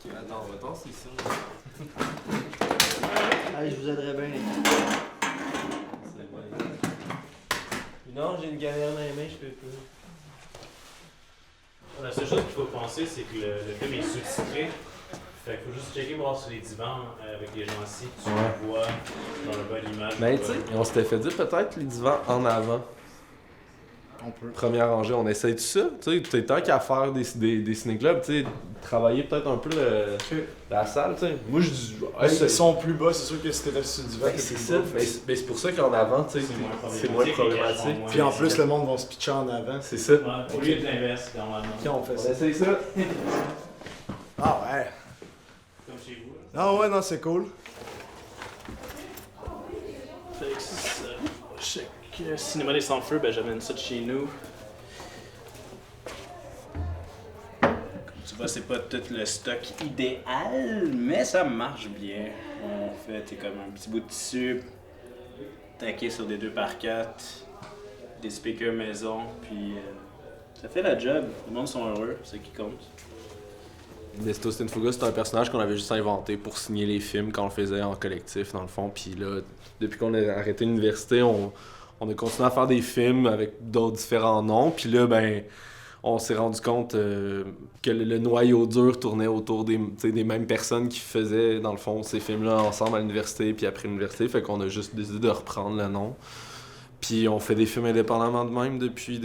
Attends, on va tasser ici. Allez, je vous aiderai bien. Non, j'ai une galère dans les mains, je peux pas. La seule chose qu'il faut penser, c'est que le film est sous-titré. Fait qu'il faut juste checker voir sur les divans avec les gens assis. Tu le vois dans le bas de l'image. Mais tu sais, on s'était fait dire peut-être les divans en avant. On peut. Première rangée, on essaye tout ça. Tu sais, tant qu'à faire des ciné-clubs, tu sais, travailler peut-être un peu la salle, tu sais. Moi, je dis. Ils sont plus bas, c'est sûr que si t'étais sur le divan, Ben, t'es c'est plus ça, bas. mais c'est pour ça qu'en avant, tu sais, c'est moins problématique. Puis en plus, le monde va se pitcher en avant. C'est ça. Ouais, au lieu de l'inverse, dans la main. Quand on fait On ça? essaye ça. Ah ouais. Comme chez vous. Là. Ah ouais, non, c'est cool. Fait que c'est ça. Chaque cinéma des sans-feu, ben j'amène ça de chez nous. Comme tu vois, c'est pas tout le stock idéal, mais ça marche bien. On fait comme un petit bout de tissu, taqué sur des 2x4, des speakers maison, puis ça fait la job. Le monde sont heureux, c'est ce qui compte. Nesto Sinfuga, c'est un personnage qu'on avait juste inventé pour signer les films quand on le faisait en collectif, dans le fond. Puis là, depuis qu'on a arrêté l'université, on a continué à faire des films avec d'autres différents noms. Puis là, ben, on s'est rendu compte que le noyau dur tournait autour des mêmes personnes qui faisaient, dans le fond, ces films-là ensemble à l'université puis après l'université. Fait qu'on a juste décidé de reprendre le nom. Puis on fait des films indépendamment de même depuis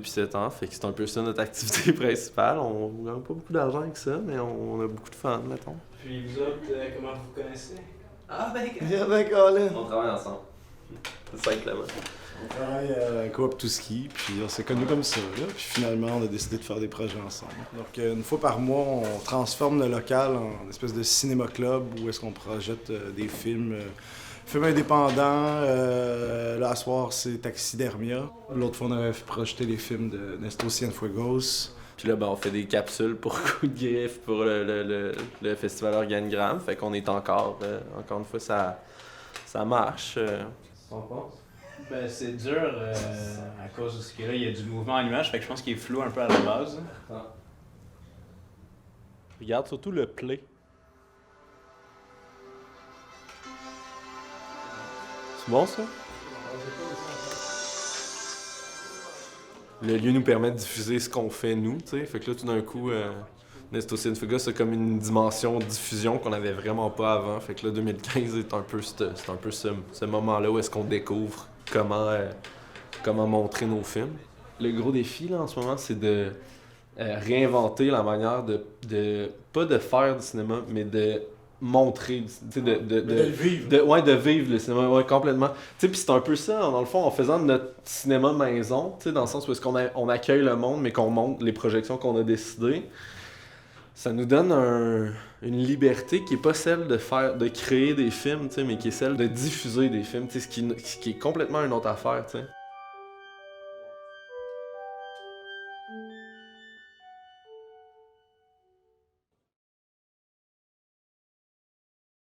7 ans. Fait que c'est un peu ça notre activité principale. On gagne pas beaucoup d'argent avec ça, mais on a beaucoup de fans, mettons. Puis vous autres, comment vous connaissez? Ah ben, Viens Colin. on travaille ensemble. Simplement. On travaille à Coop Tout Ski, puis on s'est connus comme ça, là. Puis finalement, on a décidé de faire des projets ensemble. Donc, une fois par mois, on transforme le local en espèce de cinéma-club où est-ce qu'on projette des films. Film indépendant, là, à soir, c'est Taxidermia. L'autre fois, on avait projeté les films de Nesto Cienfuegos. Puis là, ben, on fait des capsules pour Coup de griffe pour le festival Organigramme. Fait qu'on est encore une fois, ça marche. T'en penses? Ben, c'est dur à cause de ce que là, il y a du mouvement en image, fait que je pense qu'il est flou un peu à la base. Regarde surtout le play. C'est bon ça? Le lieu nous permet de diffuser ce qu'on fait nous, tu sais. Fait que là, tout d'un coup, Nesto Sinfuga, c'est comme une dimension de diffusion qu'on avait vraiment pas avant. Fait que là, 2015 est un peu ce moment-là où est-ce qu'on découvre comment montrer nos films. Le gros défi, là, en ce moment, c'est de réinventer la manière de pas de faire du cinéma, mais de montrer, tu sais, de le vivre. de vivre le cinéma, ouais, complètement. Tu sais, puis c'est un peu ça, dans le fond, en faisant notre cinéma maison, tu sais, dans le sens où est-ce on accueille le monde, mais qu'on montre les projections qu'on a décidées, ça nous donne une liberté qui est pas celle de créer des films, tu sais, mais qui est celle de diffuser des films, tu sais, ce qui est complètement une autre affaire, tu sais.